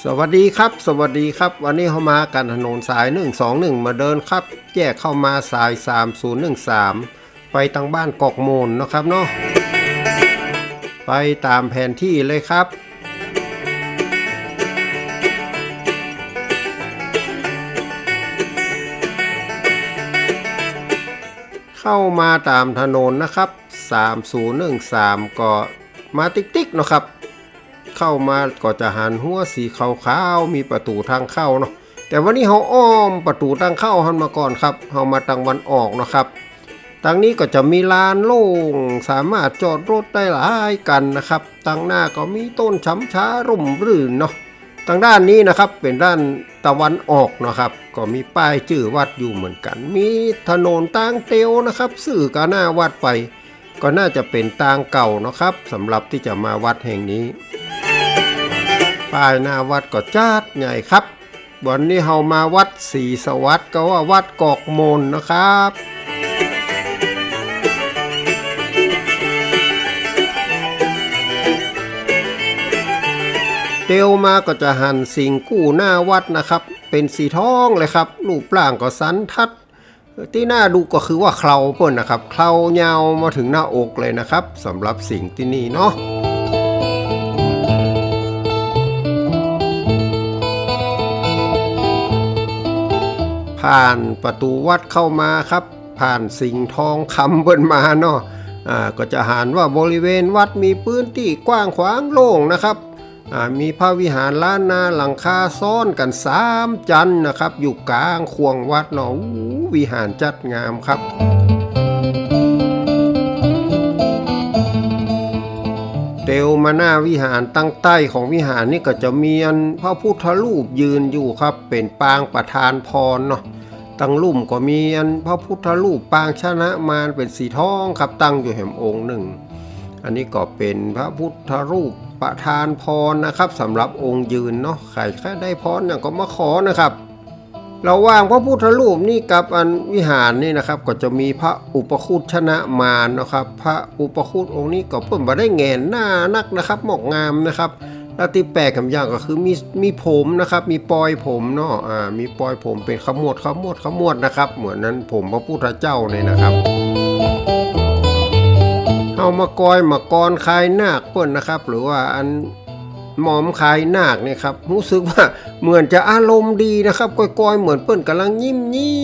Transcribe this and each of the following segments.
สวัสดีครับสวัสดีครับวันนี้เขามากันถนนสาย121มาเดินครับแยกเข้ามาสาย3013ไปทางบ้านกอกโมนนะครับเนาะไปตามแผนที่เลยครับเข้ามาตามถนนนะครับ3013ก็มาติ๊กๆนะครับเข้ามาก็จะหันหัวสีขาวๆมีประตูทางเข้าเนาะแต่วันนี้เขาอ้อมประตูทางเข้าหันมาก่อนครับเขามาทางวันออกนะครับทางนี้ก็จะมีลานโล่งสามารถจอดรถได้หลายกันนะครับทางหน้าก็มีต้นช้ำช้าร่มรื่นเนาะทางด้านนี้นะครับเป็นด้านตะวันออกนะครับก็มีป้ายชื่อวัดอยู่เหมือนกันมีถนนทางเตียวนะครับสื่อกับหน้าวัดไปก็น่าจะเป็นทางเก่านะครับสำหรับที่จะมาวัดแห่งนี้ป้ายหน้าวัดก็จัดใหญ่ครับวันนี้เรามาวัดศรีสวัสดิ์ก็ว่าวัดกอกโมนนะครับเตียวมาก็จะหันสิงกู้หน้าวัดนะครับเป็นสีทองเลยครับรูปร่างก็สันทัดที่น่าดูก็คือว่าเคราเพิ่นนะครับเครายาวมาถึงหน้าอกเลยนะครับสำหรับสิ่งที่นี่เนาะผ่านประตูวัดเข้ามาครับผ่านสิงทองคำเบิ่นมาเนาะก็จะหันว่าบริเวณวัดมีพื้นที่กว้างขวางโล่งนะครับมีพระวิหารล้านนาหลังคาซ้อนกัน3ชั้นนะครับอยู่กลางควงวัดเนาะวิหารจัดงามครับเตียวมาหน้าวิหารตั้งใต้ของวิหารนี่ก็จะมีพระพุทธรูปยืนอยู่ครับเป็นปางประธานพรเนาะตั้งลุ่มก็มีพระพุทธรูปปางชนะมารเป็นสีทองครับตั้งอยู่แห่งองค์หนึ่งอันนี้ก็เป็นพระพุทธรูปประธานพรนะครับสำหรับองค์ยืนเนาะใครได้พรเนี่ยก็มาขอนะครับเราวางพระพุทธรูปนี่กับวิหารนี่นะครับก็จะมีพระอุปคุตชนะมารนะครับพระอุปคุตองค์นี้ก็เพิ่มมาได้แงนหน้านักนะครับหมอกงามนะครับแล้วที่แปลกคำอย่างก็คือมีผมนะครับมีปลอยผมเนาะมีปลอยผมเป็นขมวดนะครับเหมือนนั้นผมพระพุทธเจ้าเนี่ยนะครับเอามากรคายนาคเปิ้นนะครับหรือว่าหมอมคายนาคเนี่ยครับรู้สึกว่าเหมือนจะอารมณ์ดีนะครับก้อยๆเหมือนเปิ้นกำลังยิ้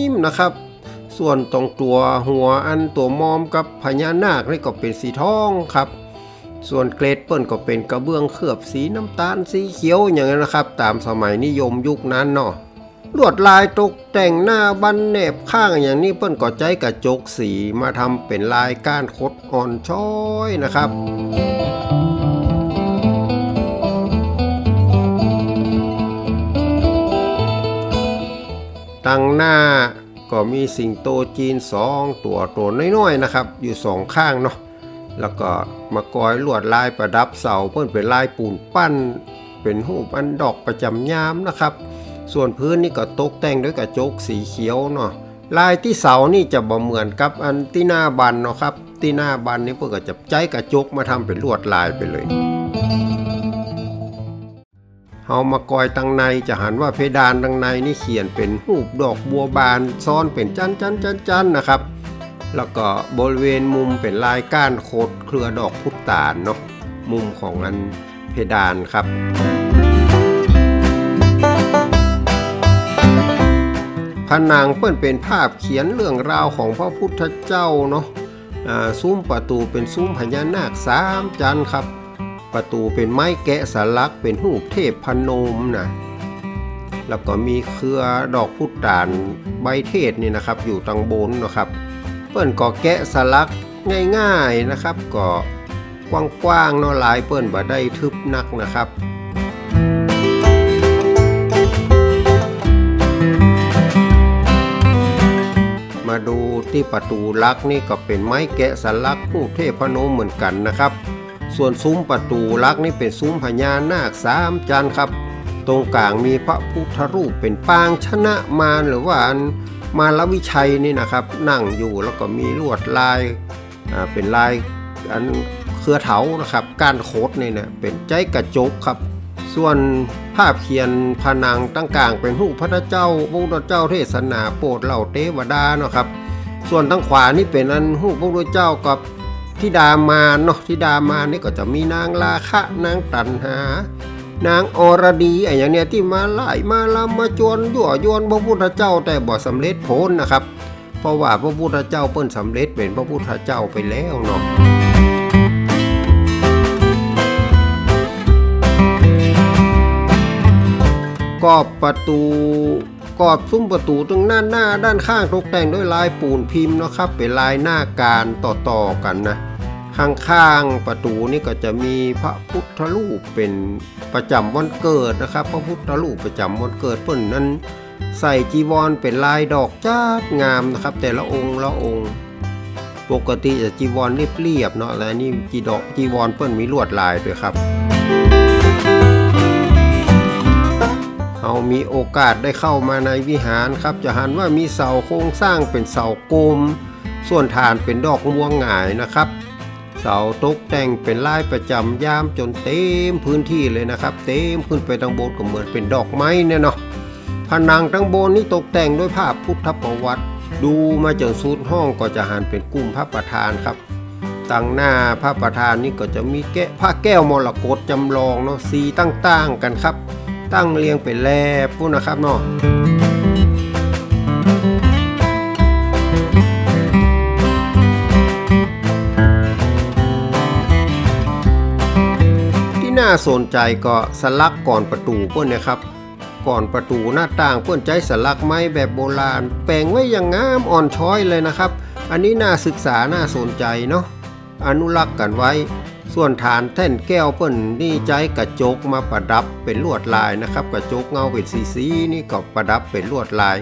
มนะครับส่วนตรงตัวหัวตัวมอมกับพญานาคนี่ก็เป็นสีทองครับส่วนเกรดเปิ้นก็เป็นกระเบื้องเคลือบสีน้ำตาลสีเขียวอย่างนั้นนะครับตามสมัยนิยมยุคนั้นเนาะลวดลายตกแต่งหน้าบันแนบข้างอย่างนี้เปิ้นก็ใจกระจกสีมาทำเป็นลายก้านคดอ่อนช้อยนะครับตั้งหน้าก็มีสิงโตจีน2ตัวน้อยๆนะครับอยู่2ข้างเนาะแล้วก็มากอยลวดลายประดับเสาเพิ่นเป็นลายปูนปั้นเป็นรูปดอกประจำยามนะครับส่วนพื้นนี่ก็ตกแต่งด้วยกระจกสีเขียวเนาะลายที่เสานี่จะบ่เหมือนกับที่หน้าบันเนาะครับที่หน้าบันนี่เพิ่นก็จะใจกระจกมาทำเป็นลวดลายไปเลยเอามากอยตังในจะหันว่าเพดานตังในนี่เขียนเป็นรูปดอกบัวบานซ้อนเป็นจันนะครับแล้วก็บริเวณมุมเป็นลายก้านโคดเครือดอกพุตานเนาะมุมของเพดานครับผนังเปิ้นเป็นภาพเขียนเรื่องราวของพระพุทธเจ้าเนาะซุ้มประตูเป็นซุ้มพญานาค3ชั้นครับประตูเป็นไม้แกะสลักเป็นรูปเทพพนมนะแล้วก็มีเครือดอกพุตานใบเทศนี่นะครับอยู่ตรงบนนะครับเปิ้นก็แกะสลักง่ายๆนะครับก็กว้างๆเนาะลายเปิ้นบ่ได้ทึบนักนะครับมาดูที่ประตูลักนี่ก็เป็นไม้แกะสลักรูปเทพพนมเหมือนกันนะครับส่วนซุ้มประตูลักนี่เป็นซุ้มพญานาค3ชั้นครับตรงกลางมีพระพุทธรูปเป็นปางชนะมารหรือว่ามารวิชัยนี่นะครับนั่งอยู่แล้วก็มีลวดลายเป็นลายเครือเถานะครับก้านโคดนี่เนี่ยเป็นใจกระจกครับส ส่วนภาพเขียนผนังตั้งกลางเป็นรูปพระเจ้าพระพุทธเจ้าเทศนาโปรดเหล่าเทวดาเนาะครับส่วนทางขวานี่เป็นอันรูปพระพุทธเจ้ากับธิดามารเนาะธิดามารนี่ก็จะมีนางราคะนางตัณหานางอรดีอย่างเนี้ยที่มาไล่มาลำมาจวนยั่วยวนพระพุทธเจ้าแต่บ่สำเร็จผลนะครับเพราะว่าพระพุทธเจ้าเปิ้นสำเร็จเป็นพระพุทธเจ้าไปแล้วเนาะกอบประตูกอบซุ้มประตูตรงหน้าด้านข้างตกแต่งด้วยลายปูนพิมพ์นะครับเป็นลายหน้าการต่อกันนะข้างๆประตูนี่ก็จะมีพระพุทธรูปเป็นประจำวันเกิดนะครับพระพุทธรูปประจำวันเกิดเพิ่นนั้นใส่จีวรเป็นลายดอกจ้างามนะครับแต่ละองค์ปกติจะจีวรเรียบๆเนาะแล้วนี่จีวรเพิ่นมีลวดลายด้วยครับเรามีโอกาสได้เข้ามาในวิหารครับจะหันว่ามีเสาโครงสร้างเป็นเสากลมส่วนฐานเป็นดอกม่วงหงายนะครับเสาตกแต่งเป็นลายประจำยามจนเต็มพื้นที่เลยนะครับเต็มขึ้นไปทางบนก็เหมือนเป็นดอกไม้เนี่ยเนาะผนังทั้งบนนี้ตกแต่งด้วยภาพพุทธประวัติดูมาจนสุดห้องก็จะหันเป็นกุ้มพระประธานครับตั้งหน้าพระประธานนี่ก็จะมีพระแก้วมรกตจำลองเนาะสีต่างๆกันครับตั้งเรียงเป็นแลบพวกนะครับเนาะที่น่าสนใจก็สลักก่อนประตูพวกนี้ครับก่อนประตูหน้าต่างเพื่อนใจสลักไม้แบบโบราณแปลงไว้อย่างงามอ่อนช้อยเลยนะครับอันนี้น่าศึกษาน่าสนใจเนาะอนุรักษ์กันไว้ส่วนฐานแท่นแก้วเปิ้นนี่ใจกระจกมาประดับเป็นลวดลายนะครับกระจกเงาเป็นสีนี่ก็ประดับเป็นลวดลาย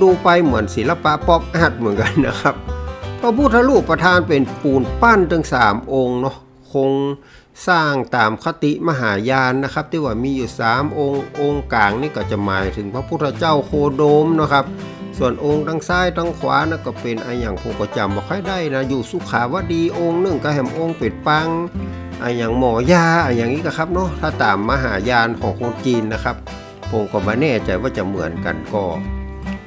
ดูไปเหมือนศิลปะป๊อปอาร์ตเหมือนกันนะครับพระพุทธรูปประธานเป็นปูนปั้นถึง3องค์เนาะคงสร้างตามคติมหายานนะครับที่ว่ามีอยู่3องค์กลางนี่ก็จะหมายถึงพระพุทธเจ้าโคโดมนะครับส่วนองค์ทางซ้ายทางขวานั่นก็เป็นอย่างผมก็จำบ่ค่อยได้นะอยู่สุขาวดีองค์นึงก็แหมองค์เป็ดปังอย่างหมอยาอย่างนี้ก็ครับเนาะถ้าตามมหายานของคนจีนนะครับผมก็ไม่แน่ใจว่าจะเหมือนกันก็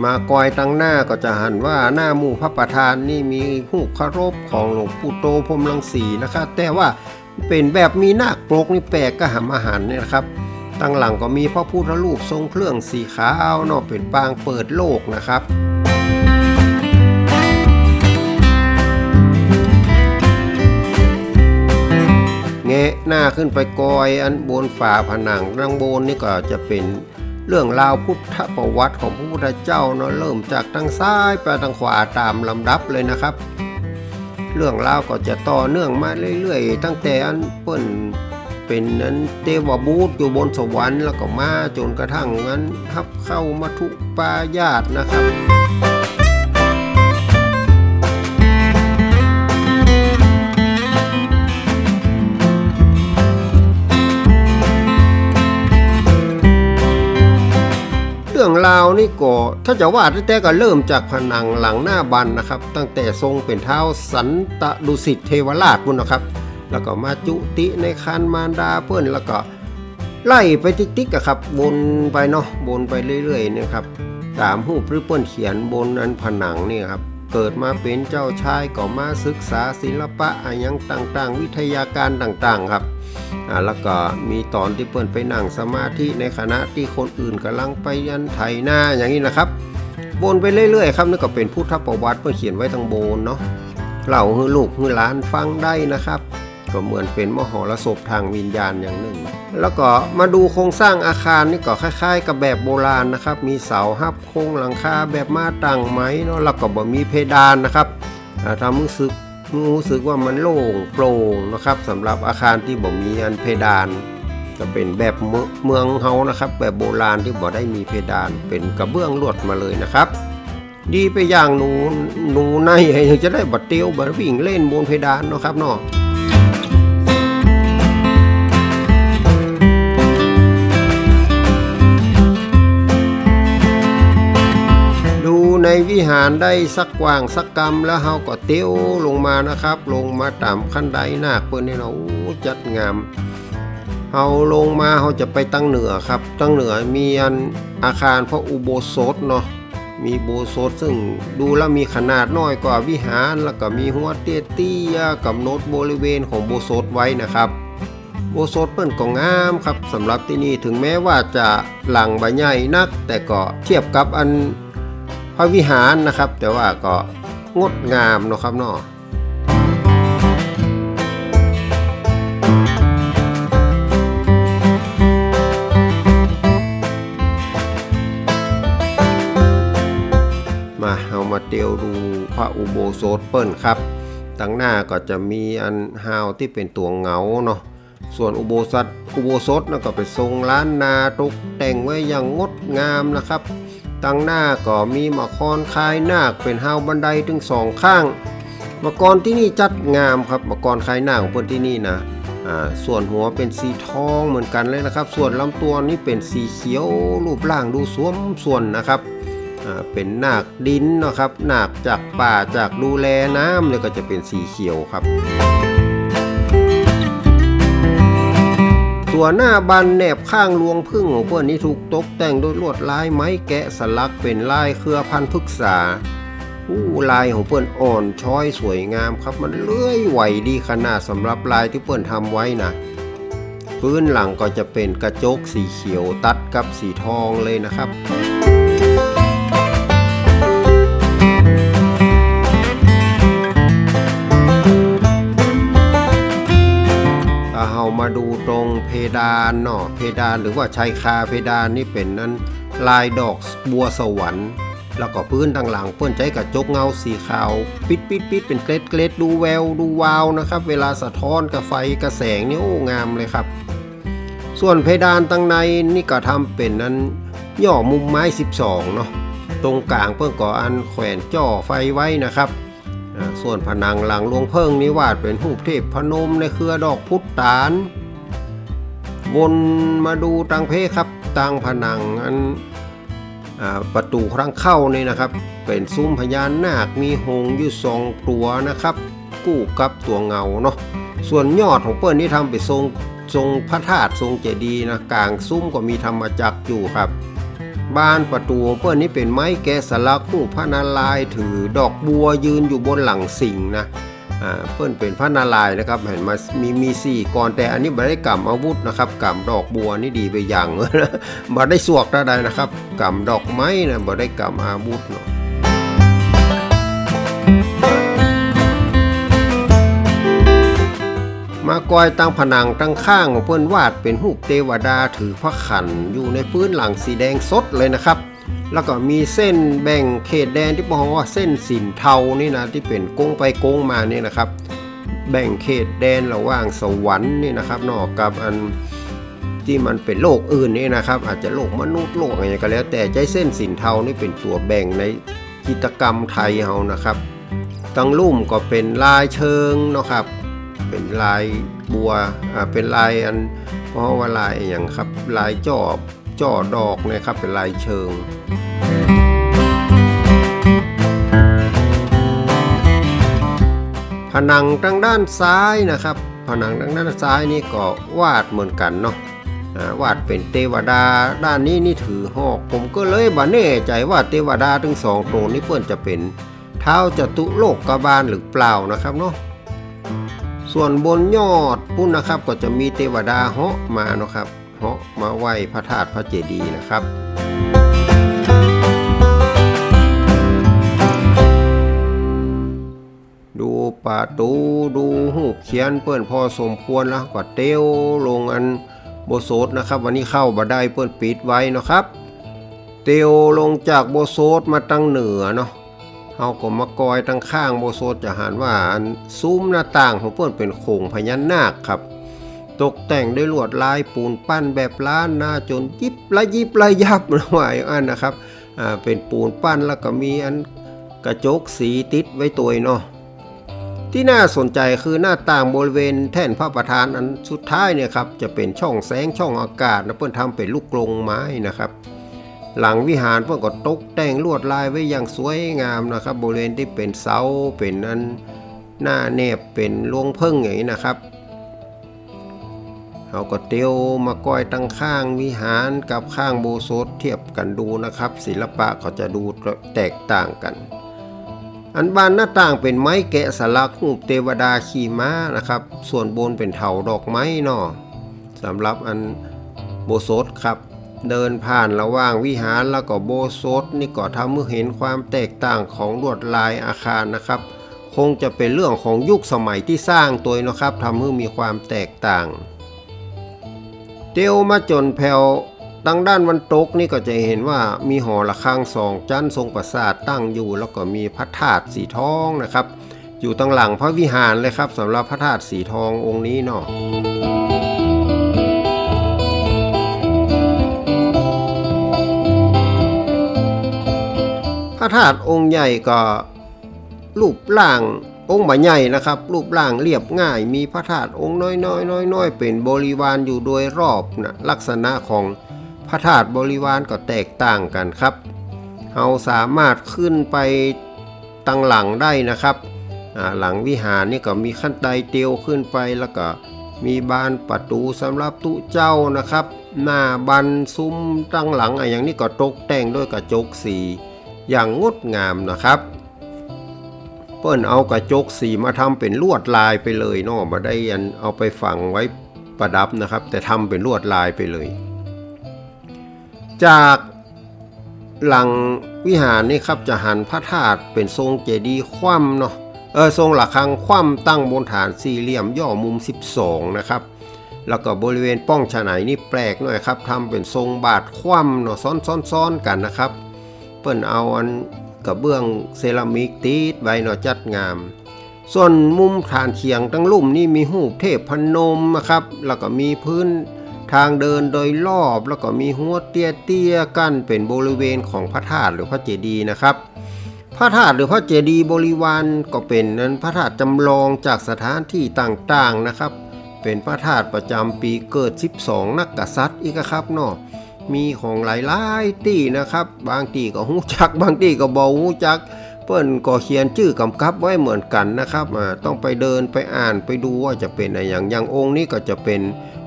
มากอยตั้งหน้าก็จะหันว่าหน้าหมู่พระประธานนี่มีรูปเคารพของหลวงปู่โตพรหมรังสีนะครับแต่ว่าเป็นแบบมีนาคปรกนี่แปลกก็หำอาหารเนี่ยนะครับตั้งหลังก็มีพระพุทธรูปทรงเครื่องสีขาวเนาะเป็นปางเปิดโลกนะครับแงะหน้าขึ้นไปกอยอันบนฝาผนังด้านบนนี่ก็จะเป็นเรื่องราวพุทธประวัติของพระพุทธเจ้าเนาะเริ่มจากทางซ้ายไปทางขวาตามลำดับเลยนะครับเรื่องราวก็จะต่อเนื่องมาเรื่อยๆตั้งแต่อันเปิ้นเป็นนั้นเทวบูตอยู่บนสวรรค์แล้วก็มาจนกระทั่งนั้นครับเข้ามัทุปายาตนะครับเรื่องราวนี่ก็ถ้าจะว่าแต่ก็เริ่มจากผนังหลังหน้าบันนะครับตั้งแต่ทรงเป็นเท้าสันตดุสิตเทวราชพุ่นนะครับแล้วก็มาจุติในคันมารดาเพื่อนแล้วก็ไล่ไปติ๊กๆครับบนไปเนาะบนไปเรื่อยๆเนี่ยครับตามรูปหรือเปิ้นเขียนบนอันผนังนี่ครับเกิดมาเป็นเจ้าชายก็มาศึกษาศิลปะอย่างต่างๆวิทยาการต่างๆครับแล้วก็มีตอนที่เปิ้นไปนั่งสมาธิในขณะที่คนอื่นกำลังไปยันไถนาอย่างนี้นะครับบนไปเรื่อยๆครับนี่ก็เป็นพุทธประวัติเพื่อเขียนไว้ทางบนเนาะเล่าให้ลูกให้หลานฟังได้นะครับก็เหมือนเป็นมหรสพทางวิญญาณอย่างหนึ่งแล้วก็มาดูโครงสร้างอาคารนี่ก็คล้ายๆกับแบบโบราณนะครับมีเสาฮับโครงหลังคาแบบมาตั้งไม้เนาะแล้วก็บ่มีเพดานนะครับทำรู้สึกว่ามันโล่งโปร่งนะครับสำหรับอาคารที่บ่มีอันเพดานก็เป็นแบบเมืองเฮานะครับแบบโบราณที่บ่ได้มีเพดานเป็นกระเบื้องลวดมาเลยนะครับดีไปอย่างหนูในยังจะได้บัดเตียวบัดวิ่งเล่นบนเพดานเนาะครับเนาะในวิหารได้สักกว่างสักกรรมแล้วเฮาก็เตี้ยวลงมานะครับลงมาตามขั้นไดนาคเปิ้นนี่เนาะจัดงาม เราลงมาเราจะไปตั้งเหนือครับตั้งเหนือมีอาคารพระอุโบสถเนาะมีโบสถซึ่งดูแล้วมีขนาดน้อยกว่าวิหารแล้วก็มีหัวเตี้ยๆกำหนดบริเวณของโบสถไว้นะครับโบสถเปิ้นก็งามครับสำหรับที่นี่ถึงแม้ว่าจะหลังบ่ใหญ่นักแต่ก็เทียบกับพระวิหารนะครับแต่ว่าก็งดงามเนาะครับเนาะเอามาเตียวดูพระอุโบสถเปิ้นครับตั้งหน้าก็จะมีฮาวที่เป็นตัวเหงาเนาะส่วนอุโบสถนั่นก็เป็นทรงล้านนาตกแต่งไว้อย่างงดงามนะครับตั้งหน้าก็มีมะคอนคายนาคเป็นฮาวบันไดถึง2ข้างมะกรที่นี่จัดงามครับมะกรคายนาคของเปิ้นที่นี่นะส่วนหัวเป็นสีทองเหมือนกันเลยนะครับส่วนลำตัวนี่เป็นสีเขียวรูปร่างดูสวมส่วนนะครับเป็นนาคดินนะครับนาคจากป่าจากดูแลน้ำเลยก็จะเป็นสีเขียวครับตัวหน้าบันแนบข้างรวงพึ่งของเพื่อนนี้ถูกตกแต่งด้วยลวดลายไม้แกะสลักเป็นลายเครือพันธุ์พฤกษาลายของเพื่อนอ่อนช้อยสวยงามครับมันเลื่อยไหวดีขนาดสำหรับลายที่เพื่อนทำไว้นะพื้นหลังก็จะเป็นกระจกสีเขียวตัดกับสีทองเลยนะครับมาดูตรงเพดานเนาะเพดานหรือว่าชายคาเพดานนี่เป็นลายดอกบัวสวรรค์แล้วก็พื้นทางหลังเปิ้นใช้กระจกเงาสีขาวปิดเป็นเกล็ดดูแววดูวาวนะครับเวลาสะท้อนกับไฟกระแสงนี่โอ้งามเลยครับส่วนเพดานตั้งในนี่ก็ทำเป็นย่อมุมไม้12เนาะตรงกลางเปิ้นก็แขวนจ่อไฟไว้นะครับส่วนผนังหลังหลวงเพิ่งนี้วาดเป็นรูปเทพพนมในเครือดอกพุทธานวนมาดูตังเพครับตังผนังประตูทางเข้านี่นะครับเป็นซุ้มพญานาคมีหงส์อยู่2ตัวนะครับกู้กับตัวเงาเนาะส่วนยอดของเปิ้ลนี่ทำเป็นทรงพระธาตุทรงเจดีย์นะกลางซุ้มก็มีธรรมจักรอยู่ครับบานประตูของเปิ้ลนี่เป็นไม้แกะสลักรูปพระนารายณ์ถือดอกบัวยืนอยู่บนหลังสิงห์นะเปิ้ลเป็นพระนารายณ์นะครับเห็นมามี4 กรแต่อันนี้ไม่ได้กำอาวุธนะครับกำดอกบัวนี่ดีไปอย่างนะไม่ได้สวกได้นะครับกำดอกไม้นะไม่ได้กำอาวุธเนาะมากอยตั้งผนังตั้งข้างของเพื่อนวาดเป็นรูปเทวดาถือพระขันอยู่ในพื้นหลังสีแดงสดเลยนะครับแล้วก็มีเส้นแบ่งเขตแดนที่บอกว่าเส้นสินเทานี่นะที่เป็นโค้งไปโค้งมานี่นะครับแบ่งเขตแดนระหว่างสวรรค์นี่นะครับนอกกับที่มันเป็นโลกอื่นนี่นะครับอาจจะโลกมนุษย์โลกอะไรก็แล้วแต่ใจเส้นสินเทานี่เป็นตัวแบ่งในจิตรกรรมไทยเฮานะครับตั้งลุ่มก็เป็นลายเชิงเนาะครับเป็นลายบัวเป็นลายเพราะว่าลายอย่างครับลายจ่อดอกนะครับเป็นลายเชิงผนังทางด้านซ้ายนะครับผนังทางด้านซ้ายนี่ก็วาดเหมือนกันเนาะวาดเป็นเทวดาด้านนี้นี่ถือหอกผมก็เลยบ่แน่ใจว่าเทวดาทั้ง2ตัวนี้เพื่อนจะเป็นท้าวจตุโลกบาลหรือเปล่านะครับเนาะส่วนบนยอดพุ่นนะครับก็จะมีเทวดาเหาะมาเนาะครับเหาะมาไหว้พระธาตุพระเจดีย์นะครับดูประตูดูรูปเขียนเปิ้นพอสมควรแล้วก็เตี้ยวลงโบสถนะครับวันนี้เข้าบ่ได้เปิ้นปิดไว้เนาะครับเตี้ยวลงจากโบสถมาตั้งเหนือเนาะเฮาก็มากอยตั้งข้างโบสถจะหันว่าซุ้มหน้าต่างของเปิ้นเป็นโครงพญานาคครับตกแต่งด้วยลวดลายปูนปั้นแบบล้านนาจนยิบระยับหน่อยนะครับเป็นปูนปั้นแล้วก็มีกระจกสีติดไว้ตัวเนาะที่น่าสนใจคือหน้าต่างบริเวณแท่นพระประธานอันสุดท้ายเนี่ยครับจะเป็นช่องแสงช่องอากาศนะเปิ้นทำเป็นลูกกรงไม้นะครับหลังวิหารเพื่อก็ตกแต่งลวดลายไว้อย่างสวยงามนะครับบริเวณที่เป็นเสาเป็นหน้าแนบเป็นรวงพึ่งอย่างนี้นะครับ เอาก็เตียวมาก้อยตั้งข้างวิหารกับข้างโบสถ์เทียบกันดูนะครับศิลปะเขาจะดูแตกต่างกันอันบานหน้าต่างเป็นไม้แกะสลักรูปเทวดาขี่ม้านะครับส่วนบนเป็นเถาดอกไม้เนาะสำหรับอันโบสถ์ครับเดินผ่านระหว่างวิหารแล้วก็โบสถ์นี่ก็ทำให้เห็นความแตกต่างของลวดลายอาคารนะครับคงจะเป็นเรื่องของยุคสมัยที่สร้างตัวนะครับทำให้มีความแตกต่างเตียวมาจนแผ่วทางด้านวันตกนี่ก็จะเห็นว่ามีหอระฆังสองชั้นทรงปราสาทตั้งอยู่แล้วก็มีพระธาตุสีทองนะครับอยู่ตั้งหลังพระวิหารเลยครับสำหรับพระธาตุสีทององค์นี้เนาะพระธาตุองค์ใหญ่ก็รูปร่างองค์ใหญ่นะครับรูปร่างเรียบง่ายมีพระธาตุองค์น้อยเป็นบริวารอยู่โดยรอบนะลักษณะของพระธาตุบริวารก็แตกต่างกันครับเราสามารถขึ้นไปตั้งหลังได้นะครับหลังวิหารนี่ก็มีขั้นไดเตียวขึ้นไปแล้วก็มีบานประตูสำหรับตุเจ้านะครับหน้าบันซุ้มตั้งหลังอย่างนี้ก็ตกแต่งด้วยกระจกสีอย่างงดงามนะครับเปิ้นเอากระจกสีมาทำเป็นลวดลายไปเลยเนาะมาได้เอาไปฝังไว้ประดับนะครับแต่ทำเป็นลวดลายไปเลยจากหลังวิหารนี่ครับจะหันพระธาตุเป็นทรงเจดีย์คว่ำเนาะทรงระฆังคว่ำตั้งบนฐานสี่เหลี่ยมย่อมุม12นะครับแล้วก็บริเวณป้องฉนัยนี่แปลกหน่อยครับทำเป็นทรงบาทคว่ำเนาะซ้อนกันนะครับเปิ้นเอากระเบื้องเซรามิกติดไว้เนาะจัดงามส่วนมุมฐานเคียงทั้งลุ่มนี่มีรูปเทพพนมนะครับแล้วก็มีพื้นทางเดินโดยรอบแล้วก็มีหัวเตี้ยกั้นเป็นบริเวณของพระธาตุหรือพระเจดีย์นะครับพระธาตุหรือพระเจดีย์บริวารก็เป็นนั้นพระธาตุจำลองจากสถานที่ต่างๆนะครับเป็นพระธาตุประจำปีเกิด12นักกษัตริย์อีกครับเนาะมีของหลายๆที่นะครับบางที่ก็ฮู้จักบางที่ก็บ่ฮู้จักเปิ้นก็เขียนชื่อกำกับไว้เหมือนกันนะครับต้องไปเดินไปอ่านไปดูว่าจะเป็นอะไรอย่างองค์นี้ก็จะเป็น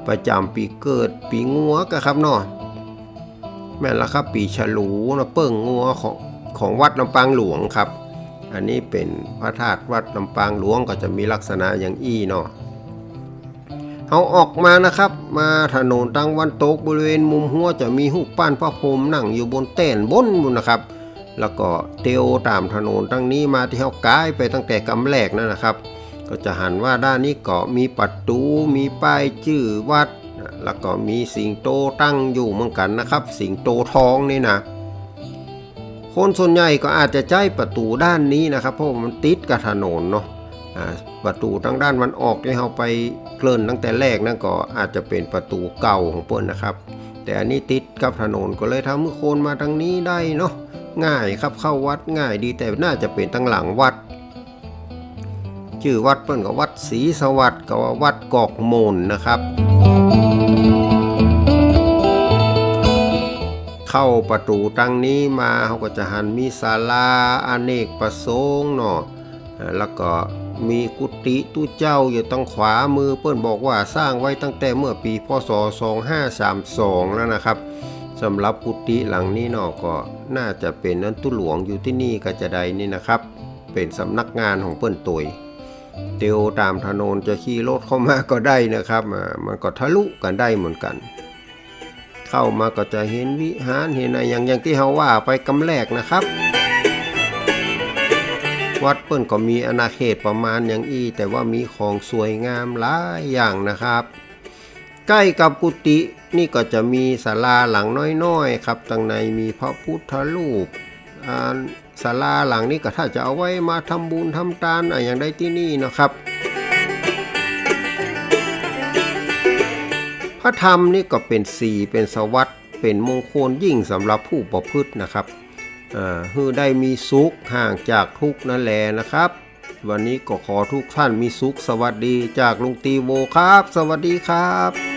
ประจำปีเกิดปีงัวก็ครับเนาะแม่นละครับปีฉลูนะเปิ้งงัวของวัดลำปางหลวงครับอันนี้เป็นพระธาตุวัดลำปางหลวงก็จะมีลักษณะอย่างอี้เนาะเอาออกมานะครับมาถนนทางวันตกบริเวณมุมหัวจะมีรูปปั้นพระพรหมนั่งอยู่บนแท่นบนนะครับแล้วก็เตียวตามถนนตั้งนี้มาที่เฮากายไปตั้งแต่กำแรกนั่นนะครับก็จะหันว่าด้านนี้ก็มีประตูมีป้ายชื่อวัดแล้วก็มีสิงโตตั้งอยู่เหมือนกันนะครับสิงโตทองนี่นะคนส่วนใหญ่ก็อาจจะใช้ประตูด้านนี้นะครับเพราะมันติดกับถนนเนาะประตูทางด้านวันออกที่เราไปเกริ่นตั้งแต่แรกนั่นก็อาจจะเป็นประตูเก่าของเปิ้นนะครับแต่อันนี้ติดกับถนนก็เลยทำให้คนมาทางนี้ได้เนาะง่ายครับเข้าวัดง่ายดีแต่น่าจะเป็นตั้งหลังวัดชื่อวัดเปิ้นก็วัดศรีสวัสดิ์กับวัดกอกโมนนะครับเข้าประตูตั้งนี้มาเขาก็จะหันมีศาลาอเนกประสงค์เนาะแล้วก็มีกุฏิตู้เจ้าอยู่ตรงขวามือเปิ้นบอกว่าสร้างไว้ตั้งแต่เมื่อปีพ.ศ. 2532แล้วนะครับสำหรับกุฏิหลังนี้เนาะก็น่าจะเป็นนั้นตุหลวงอยู่ที่นี่ก็จะใดนี่นะครับเป็นสำนักงานของเปิ้นตุยเตียวตามถนนจะขี่รถเข้ามาก็ได้นะครับมันก็ทะลุกันได้เหมือนกันเข้ามาก็จะเห็นวิหารเห็นอะไรอย่างที่เขาว่าไปกำแรกนะครับวัดเปิ้นก็มีอาณาเขตประมาณอย่างอี้แต่ว่ามีของสวยงามหลายอย่างนะครับใกล้กับกุฏินี่ก็จะมีศาลาหลังน้อยๆครับตั้งในมีพระพุทธรูปศาลาหลังนี้ก็ถ้าจะเอาไว้มาทำบุญทำทานอย่างใดที่นี่นะครับพระธรรมนี่ก็เป็นสีเป็นสวัสดิ์เป็นมงคลยิ่งสำหรับผู้ประพฤตินะครับให้ได้มีสุขห่างจากทุกข์นั่นแหละนะครับวันนี้ก็ขอทุกท่านมีสุขสวัสดีจากลุงตีโวครับสวัสดีครับ